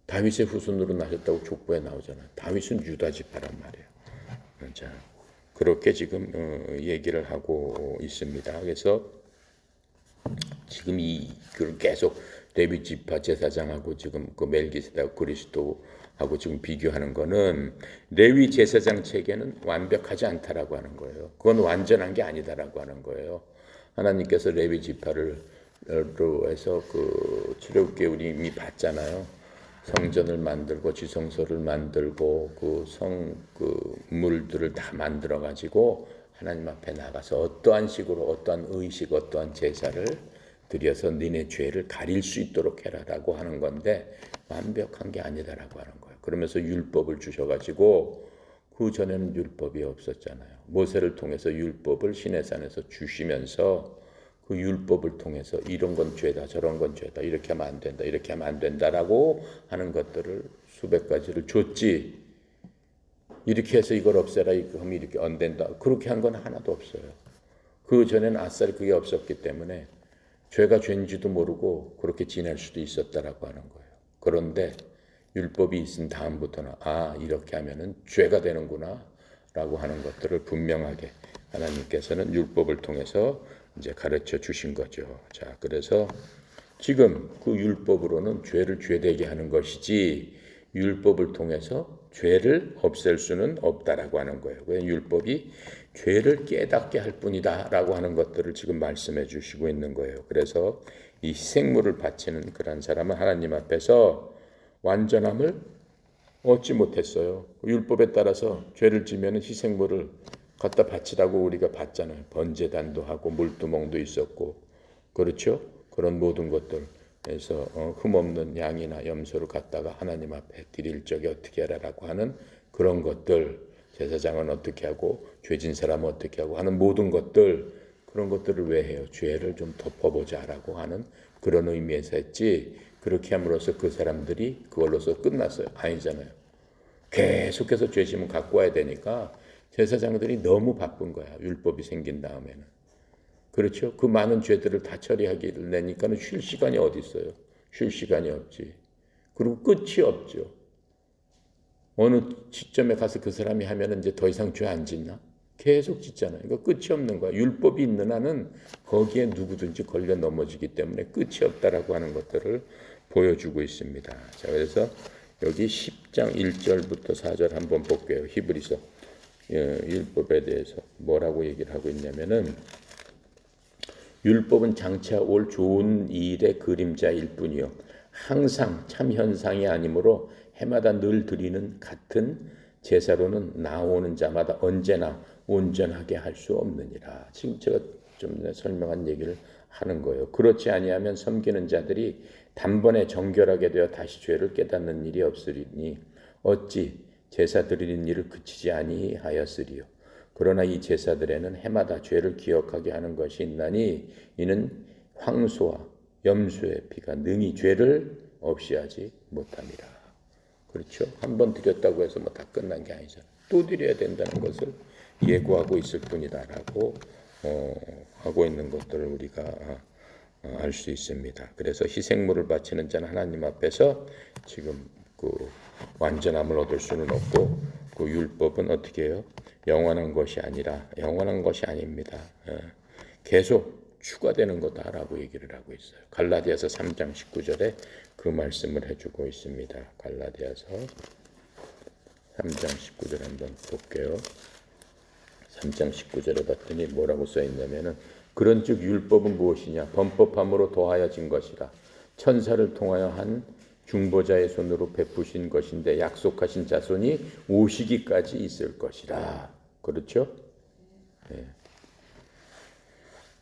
A: 다윗의 후손으로 나셨다고 족보에 나오잖아요. 다윗은 유다 지파란 말이에요. 자, 그렇게 지금 얘기를 하고 있습니다. 그래서 지금 이걸 계속 레위 지파 제사장하고 지금 그 멜기세덱 그리스도하고 지금 비교하는 거는 레위 제사장 체계는 완벽하지 않다라고 하는 거예요. 그건 완전한 게 아니다라고 하는 거예요. 하나님께서 레위 지파를 해서 그 출애굽기에 우리 이미 봤잖아요. 성전을 만들고 지성소를 만들고 그 물들을 다 만들어 가지고 하나님 앞에 나가서 어떠한 식으로 어떠한 의식 어떠한 제사를 드려서 너네 죄를 가릴 수 있도록 해라라고 하는 건데 완벽한 게 아니다라고 하는 거예요. 그러면서 율법을 주셔가지고 그 전에는 율법이 없었잖아요. 모세를 통해서 율법을 시내산에서 주시면서 그 율법을 통해서 이런 건 죄다 저런 건 죄다 이렇게 하면 안 된다 이렇게 하면 안 된다라고 하는 것들을 수백 가지를 줬지. 이렇게 해서 이걸 없애라 하면 이렇게 안 된다. 그렇게 한 건 하나도 없어요. 그 전에는 아싸리 그게 없었기 때문에 죄가 죄인지도 모르고 그렇게 지낼 수도 있었다라고 하는 거예요. 그런데 율법이 있은 다음부터는 이렇게 하면은 죄가 되는구나 라고 하는 것들을 분명하게 하나님께서는 율법을 통해서 이제 가르쳐 주신 거죠. 자, 그래서 지금 그 율법으로는 죄를 죄되게 하는 것이지 율법을 통해서 죄를 없앨 수는 없다라고 하는 거예요. 율법이 죄를 깨닫게 할 뿐이다라고 하는 것들을 지금 말씀해 주시고 있는 거예요. 그래서 이 희생물을 바치는 그런 사람은 하나님 앞에서 완전함을 얻지 못했어요. 율법에 따라서 죄를 지면 희생물을 갖다 바치라고 우리가 봤잖아요. 번제단도 하고 물두멍도 있었고 그렇죠? 그런 모든 것들 그래서 흠없는 양이나 염소를 갖다가 하나님 앞에 드릴 적에 어떻게 하라라고 하는 그런 것들, 제사장은 어떻게 하고 죄진 사람은 어떻게 하고 하는 모든 것들, 그런 것들을 왜 해요? 죄를 좀 덮어보자라고 하는 그런 의미에서 했지, 그렇게 함으로써 그 사람들이 그걸로서 끝났어요? 아니잖아요. 계속해서 죄짐을 갖고 와야 되니까 제사장들이 너무 바쁜 거야. 율법이 생긴 다음에는. 그렇죠? 그 많은 죄들을 다 처리하기를 내니까는 쉴 시간이 어디 있어요? 쉴 시간이 없지. 그리고 끝이 없죠. 어느 시점에 가서 그 사람이 하면은 이제 더 이상 죄 안 짓나? 계속 짓잖아요. 그러니까 끝이 없는 거야. 율법이 있는 한은 거기에 누구든지 걸려 넘어지기 때문에 끝이 없다라고 하는 것들을 보여주고 있습니다. 자, 그래서 여기 10장 1절부터 4절 한번 볼게요. 히브리서 율법에 대해서 뭐라고 얘기를 하고 있냐면은, 율법은 장차 올 좋은 일의 그림자일 뿐이요 항상 참 현상이 아니므로 해마다 늘 드리는 같은 제사로는 나오는 자마다 언제나 온전하게 할 수 없느니라. 지금 제가 좀 전에 설명한 얘기를 하는 거예요. 그렇지 아니하면 섬기는 자들이 단번에 정결하게 되어 다시 죄를 깨닫는 일이 없으리니 어찌 제사 드리는 일을 그치지 아니하였으리요. 그러나 이 제사들에는 해마다 죄를 기억하게 하는 것이 있나니 이는 황소와 염소의 피가 능히 죄를 없이 하지 못함이라. 그렇죠? 한 번 드렸다고 해서 뭐 다 끝난 게 아니잖아요. 또 드려야 된다는 것을 예고하고 있을 뿐이다라고 하고 있는 것들을 우리가 알 수 있습니다. 그래서 희생물을 바치는 자는 하나님 앞에서 지금 그 완전함을 얻을 수는 없고, 그 율법은 어떻게 해요? 영원한 것이 아니라 영원한 것이 아닙니다. 계속 추가되는 거다라고 얘기를 하고 있어요. 갈라디아서 3장 19절에 그 말씀을 해주고 있습니다. 갈라디아서 3장 19절 한번 볼게요. 3장 19절에 봤더니 뭐라고 써 있냐면은, 그런즉 율법은 무엇이냐? 범법함으로 더하여진 것이라. 천사를 통하여 한 중보자의 손으로 베푸신 것인데 약속하신 자손이 오시기까지 있을 것이라. 그렇죠? 네.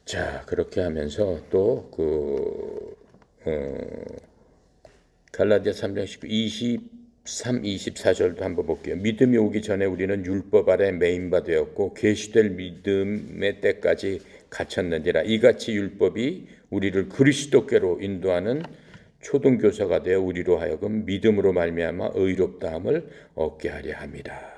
A: 자, 그렇게 하면서 또 갈라디아 3장 23, 24절도 한번 볼게요. 믿음이 오기 전에 우리는 율법 아래 매인 바 되었고 계시될 믿음의 때까지 갇혔느니라. 이같이 율법이 우리를 그리스도께로 인도하는 초등교사가 되어 우리로 하여금 믿음으로 말미암아 의롭다함을 얻게 하려 함이라.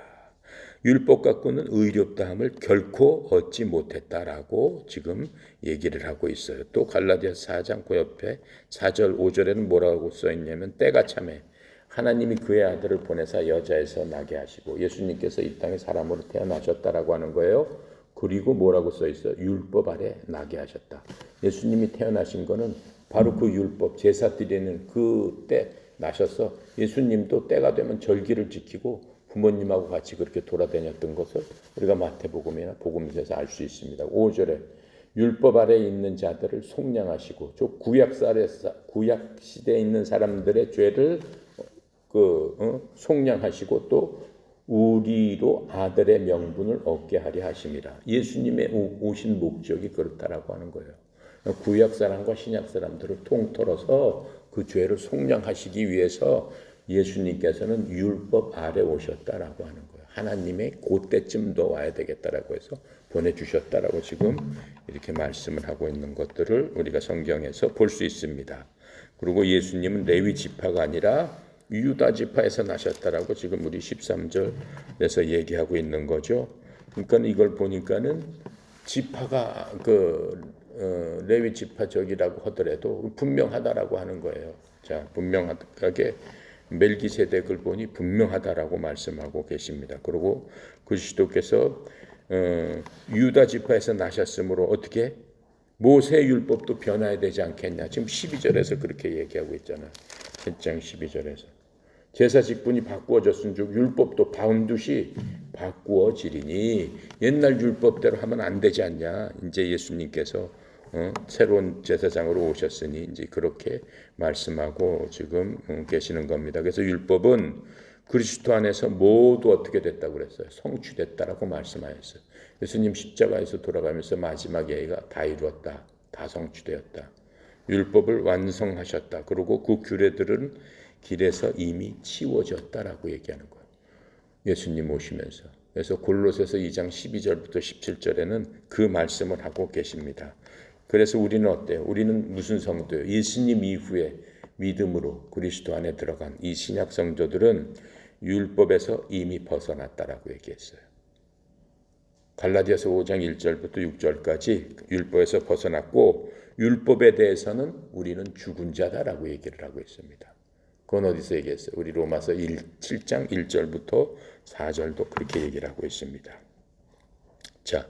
A: 율법 갖고는 의롭다함을 결코 얻지 못했다라고 지금 얘기를 하고 있어요. 또 갈라디아서 4장 그 옆에 4절 5절에는 뭐라고 써 있냐면, 때가 참에 하나님이 그의 아들을 보내사 여자에서 나게 하시고, 예수님께서 이 땅에 사람으로 태어나셨다라고 하는 거예요. 그리고 뭐라고 써 있어요? 율법 아래 나게 하셨다. 예수님이 태어나신 거는 바로 그 율법, 제사 드리는 그때 나셔서 예수님도 때가 되면 절기를 지키고 부모님하고 같이 그렇게 돌아다녔던 것을 우리가 마태복음이나 복음서에서 알 수 있습니다. 5절에 율법 아래 있는 자들을 속량하시고, 구약 시대에 있는 사람들의 죄를 속량하시고 또 우리로 아들의 명분을 얻게 하려 하심이라. 예수님의 오신 목적이 그렇다라고 하는 거예요. 구약 사람과 신약 사람들을 통틀어서 그 죄를 속량하시기 위해서 예수님께서는 율법 아래 오셨다라고 하는 거예요. 하나님의 그때쯤도 와야 되겠다라고 해서 보내주셨다라고 지금 이렇게 말씀을 하고 있는 것들을 우리가 성경에서 볼 수 있습니다. 그리고 예수님은 레위 지파가 아니라 유다 지파에서 나셨다라고 지금 우리 13절에서 얘기하고 있는 거죠. 그러니까 이걸 보니까는 지파가 레위 지파적이라고 하더라도 분명하다라고 하는 거예요. 자, 분명하게 멜기세덱을 보니 분명하다라고 말씀하고 계십니다. 그리고 그리스도께서 유다 지파에서 나셨으므로 어떻게 모세 율법도 변화해야 되지 않겠냐. 지금 12절에서 그렇게 얘기하고 있잖아요. 1장 12절에서 제사 직분이 바꾸어졌은 즉 율법도 반드시 바꾸어지리니, 옛날 율법대로 하면 안 되지 않냐. 이제 예수님께서 새로운 제사장으로 오셨으니 이제 그렇게 말씀하고 지금 계시는 겁니다. 그래서 율법은 그리스도 안에서 모두 어떻게 됐다고 그랬어요? 성취됐다라고 말씀하셨어요. 예수님 십자가에서 돌아가면서 마지막 예가 다 이루었다, 다 성취되었다. 율법을 완성하셨다. 그리고 그 규례들은 길에서 이미 치워졌다라고 얘기하는 거예요. 예수님 오시면서. 그래서 골로새서 2장 12절부터 17절에는 그 말씀을 하고 계십니다. 그래서 우리는 어때요? 우리는 무슨 성도예요? 예수님 이후에 믿음으로 그리스도 안에 들어간 이 신약 성도들은 율법에서 이미 벗어났다라고 얘기했어요. 갈라디아서 5장 1절부터 6절까지 율법에서 벗어났고 율법에 대해서는 우리는 죽은 자다라고 얘기를 하고 있습니다. 그건 어디서 얘기했어요? 우리 로마서 7장 1절부터 4절도 그렇게 얘기를 하고 있습니다. 자,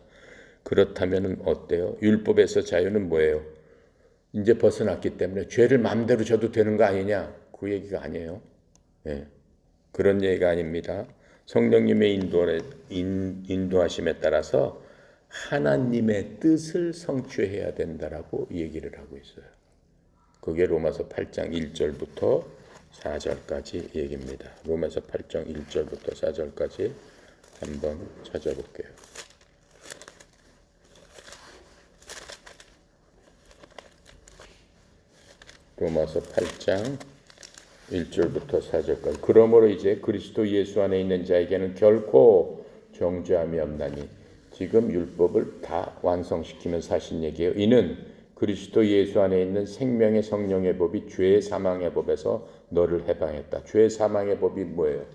A: 그렇다면 어때요? 율법에서 자유는 뭐예요? 이제 벗어났기 때문에 죄를 마음대로 져도 되는 거 아니냐? 그 얘기가 아니에요. 네, 그런 얘기가 아닙니다. 성령님의 인도하심에 따라서 하나님의 뜻을 성취해야 된다라고 얘기를 하고 있어요. 그게 로마서 8장 1절부터 4절까지 얘기입니다. 로마서 8장 1절부터 4절까지 한번 찾아볼게요. 로마서 8장 1절부터 4절까지. 그러므로 이제 그리스도 예수 안에 있는 자에게는 결코 정죄함이 없나니. 지금 율법을 다 완성시키면서 하신 얘기예요. 이는 그리스도 예수 안에 있는 생명의 성령의 법이 죄의 사망의 법에서 너를 해방했다. 죄의 사망의 법이 뭐예요?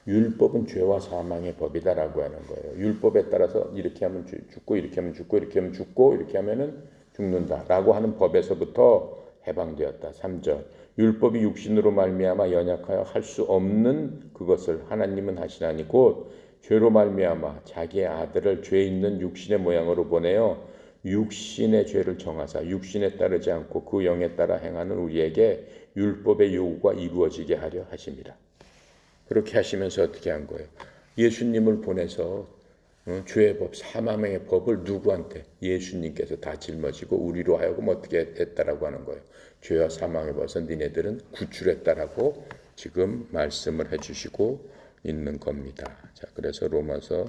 A: 율법은 죄와 사망의 법이다라고 하는 거예요. 율법에 따라서 이렇게 하면 죽고 이렇게 하면 죽고 이렇게 하면 죽고 이렇게 하면은 죽는다라고 하는 법에서부터 해방되었다. 3절. 율법이 육신으로 말미암아 연약하여 할 수 없는 그것을 하나님은 하시나니 곧 죄로 말미암아 자기의 아들을 죄 있는 육신의 모양으로 보내어 육신의 죄를 정하사 육신에 따르지 않고 그 영에 따라 행하는 우리에게 율법의 요구가 이루어지게 하려 하십니다. 그렇게 하시면서 어떻게 한 거예요? 예수님을 보내서 죄의 법, 사망의 법을 누구한테? 예수님께서 다 짊어지고 우리로 하여금 어떻게 했다라고 하는 거예요. 죄와 사망의 법에서 니네들은 구출했다라고 지금 말씀을 해주시고 있는 겁니다. 자, 그래서 로마서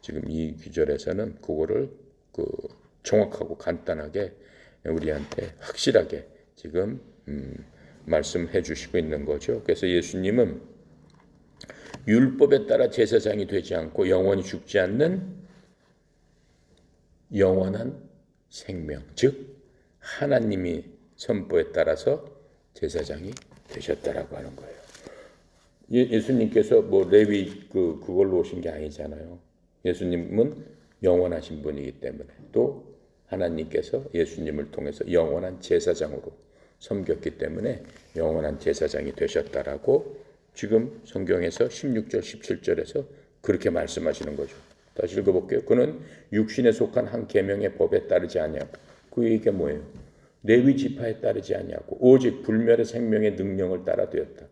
A: 지금 이 구절에서는 그거를 정확하고 간단하게 우리한테 확실하게 지금 말씀해 주시고 있는 거죠. 그래서 예수님은 율법에 따라 제사장이 되지 않고 영원히 죽지 않는 영원한 생명, 즉 하나님이 선포에 따라서 제사장이 되셨다라고 하는 거예요. 예수님께서 뭐 레위 그걸로 오신 게 아니잖아요. 예수님은 영원하신 분이기 때문에 또 하나님께서 예수님을 통해서 영원한 제사장으로 섬겼기 때문에 영원한 제사장이 되셨다라고 지금 성경에서 16절 17절에서 그렇게 말씀하시는 거죠. 다시 읽어볼게요. 그는 육신에 속한 한 계명의 법에 따르지 아니하고 그 얘기가 뭐예요? 레위 지파에 따르지 아니하고 오직 불멸의 생명의 능력을 따라 되었다.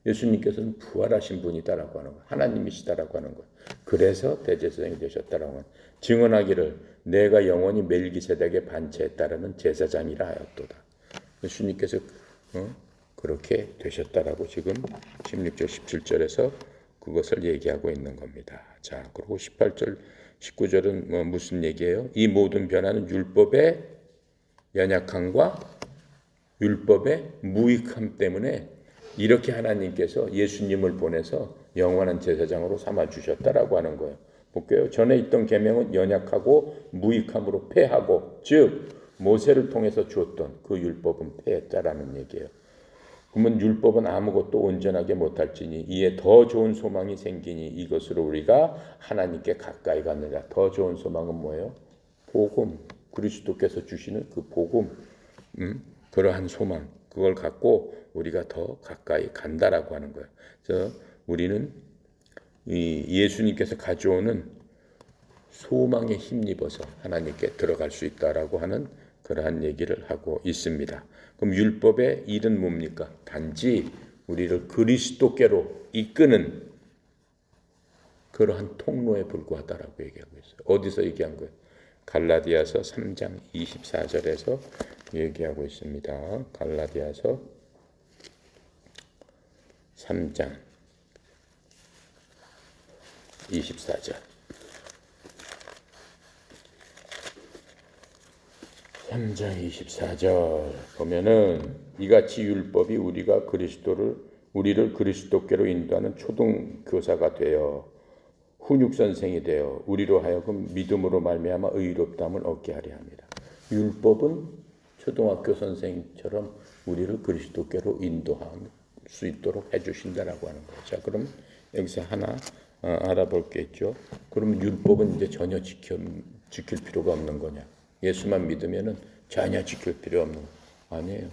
A: 예수님께서는 부활하신 분이다라고 하는 거예요. 하나님이시다라고 하는 거예요. 그래서 대제사장이 되셨다라고 하는 거예요. 증언하기를 내가 영원히 멜기세덱의 반체에 따르는 제사장이라 하였도다. 예수님께서 그렇게 되셨다라고 지금 16절 17절에서 그것을 얘기하고 있는 겁니다. 자, 그리고 18절 19절은 무슨 얘기예요? 이 모든 변화는 율법의 연약함과 율법의 무익함 때문에 이렇게 하나님께서 예수님을 보내서 영원한 제사장으로 삼아주셨다라고 하는 거예요. 볼게요. 전에 있던 계명은 연약하고 무익함으로 패하고 즉 모세를 통해서 주었던 그 율법은 패했다라는 얘기예요. 그러면 율법은 아무것도 온전하게 못할지니 이에 더 좋은 소망이 생기니 이것으로 우리가 하나님께 가까이 가느라. 더 좋은 소망은 뭐예요? 복음. 그리스도께서 주시는 그 복음. 그러한 소망. 그걸 갖고 우리가 더 가까이 간다라고 하는 거예요. 그래서 우리는 이 예수님께서 가져오는 소망에 힘입어서 하나님께 들어갈 수 있다라고 하는 그러한 얘기를 하고 있습니다. 그럼 율법의 일은 뭡니까? 단지 우리를 그리스도께로 이끄는 그러한 통로에 불과하다라고 얘기하고 있어요. 어디서 얘기한 거예요? 갈라디아서 3장 24절에서 얘기하고 있습니다. 갈라디아서 3장 24절. 3장 24절 보면은 이같이 율법이 우리를 그리스도께로 인도하는 초등교사가 되어 훈육 선생이 되어 우리로 하여금 믿음으로 말미암아 의롭다함을 얻게 하려 합니다. 율법은 초등학교 선생처럼 우리를 그리스도께로 인도할 수 있도록 해주신다라고 하는 거예요. 자, 그럼 여기서 하나 알아볼 게 있죠. 그럼 율법은 이제 전혀 지킬 필요가 없는 거냐? 예수만 믿으면은 전혀 지킬 필요 없는 거 아니에요.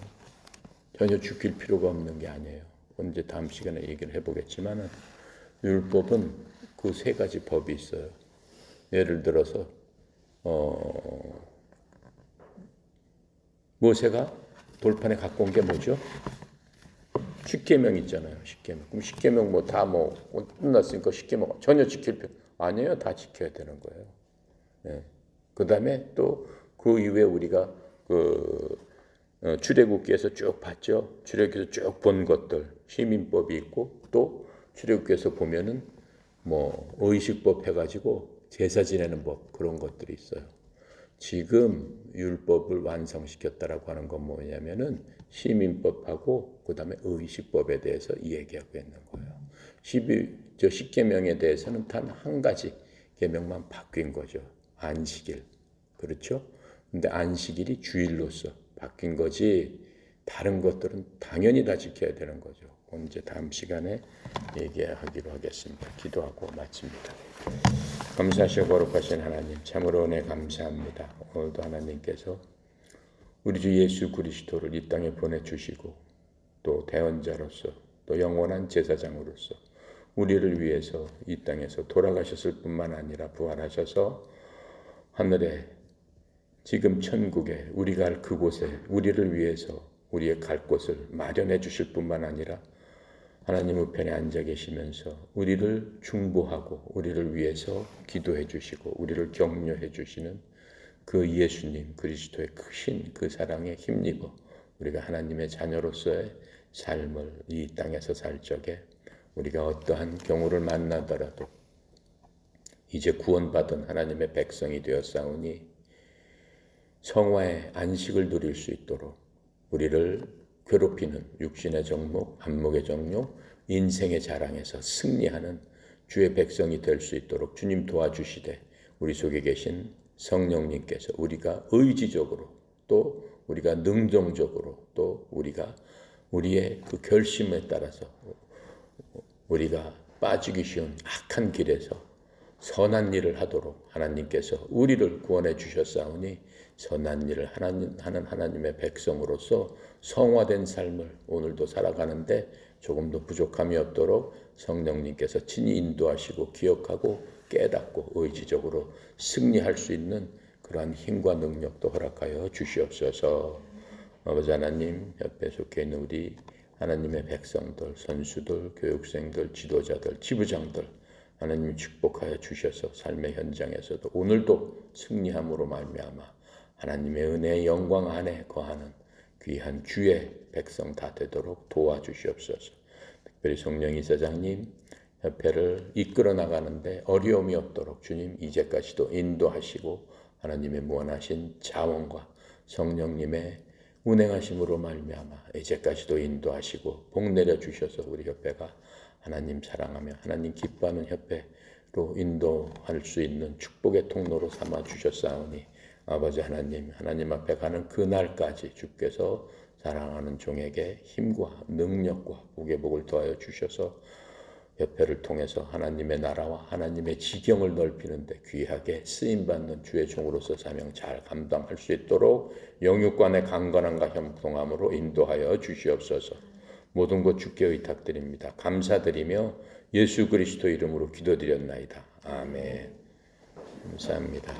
A: 전혀 지킬 필요가 없는 게 아니에요. 언제 다음 시간에 얘기를 해보겠지만은 율법은 그 세 가지 법이 있어요. 예를 들어서 모세가 돌판에 갖고 온 게 뭐죠? 십계명 있잖아요. 십계명. 그럼 십계명 다 끝났으니까 십계명 전혀 지킬 필요 아니에요. 다 지켜야 되는 거예요. 네. 그다음에 또 그 이후에 우리가 출애굽기에서 쭉 봤죠. 출애굽기에서 쭉 본 것들 시민법이 있고 또 출애굽기에서 보면은 의식법 해가지고 제사 지내는 법 그런 것들이 있어요. 지금 율법을 완성시켰다라고 하는 건 뭐냐면은 시민법하고 그 다음에 의식법에 대해서 얘기하고 있는 거예요. 십계명에 대해서는 단 한 가지 계명만 바뀐 거죠. 안식일. 그렇죠? 근데 안식일이 주일로서 바뀐 거지 다른 것들은 당연히 다 지켜야 되는 거죠. 언제 다음 시간에 얘기하기로 하겠습니다. 기도하고 마칩니다. 감사하시고 거룩하신 하나님 참으로 은혜 감사합니다. 오늘도 하나님께서 우리 주 예수 그리스도를 이 땅에 보내주시고 또 대언자로서 또 영원한 제사장으로서 우리를 위해서 이 땅에서 돌아가셨을 뿐만 아니라 부활하셔서 하늘에 지금 천국에 우리가 갈 그곳에 우리를 위해서 우리의 갈 곳을 마련해 주실 뿐만 아니라 하나님 우편에 앉아 계시면서 우리를 중보하고 우리를 위해서 기도해 주시고 우리를 격려해 주시는 그 예수님 그리스도의 크신 그 사랑에 힘입어 우리가 하나님의 자녀로서의 삶을 이 땅에서 살 적에 우리가 어떠한 경우를 만나더라도 이제 구원받은 하나님의 백성이 되었사오니 성화의 안식을 누릴 수 있도록 우리를 괴롭히는 육신의 정욕, 안목의 정욕, 인생의 자랑에서 승리하는 주의 백성이 될 수 있도록 주님 도와주시되 우리 속에 계신 성령님께서 우리가 의지적으로 또 우리가 능동적으로 또 우리가 우리의 그 결심에 따라서 우리가 빠지기 쉬운 악한 길에서 선한 일을 하도록 하나님께서 우리를 구원해 주셨사오니 선한 일을 하는 하나님의 백성으로서 성화된 삶을 오늘도 살아가는데 조금도 부족함이 없도록 성령님께서 친히 인도하시고 기억하고 깨닫고 의지적으로 승리할 수 있는 그러한 힘과 능력도 허락하여 주시옵소서. 아버지 하나님 옆에 속해 있는 우리 하나님의 백성들, 선수들, 교육생들, 지도자들, 지부장들 하나님 축복하여 주셔서 삶의 현장에서도 오늘도 승리함으로 말미암아 하나님의 은혜의 영광 안에 거하는 귀한 주의 백성 다 되도록 도와주시옵소서. 특별히 성령 이사장님 협회를 이끌어 나가는데 어려움이 없도록 주님 이제까지도 인도하시고 하나님의 무한하신 자원과 성령님의 운행하심으로 말미암아 이제까지도 인도하시고 복 내려 주셔서 우리 협회가 하나님 사랑하며 하나님 기뻐하는 협회로 인도할 수 있는 축복의 통로로 삼아 주셨사오니 아버지 하나님 앞에 가는 그날까지 주께서 사랑하는 종에게 힘과 능력과 복의 복을 더하여 주셔서 협회를 통해서 하나님의 나라와 하나님의 지경을 넓히는데 귀하게 쓰임받는 주의 종으로서 사명 잘 감당할 수 있도록 영육간의 강건함과 형통함으로 인도하여 주시옵소서. 모든 것 주께 의탁드립니다. 감사드리며 예수 그리스도 이름으로 기도드렸나이다. 아멘. 감사합니다.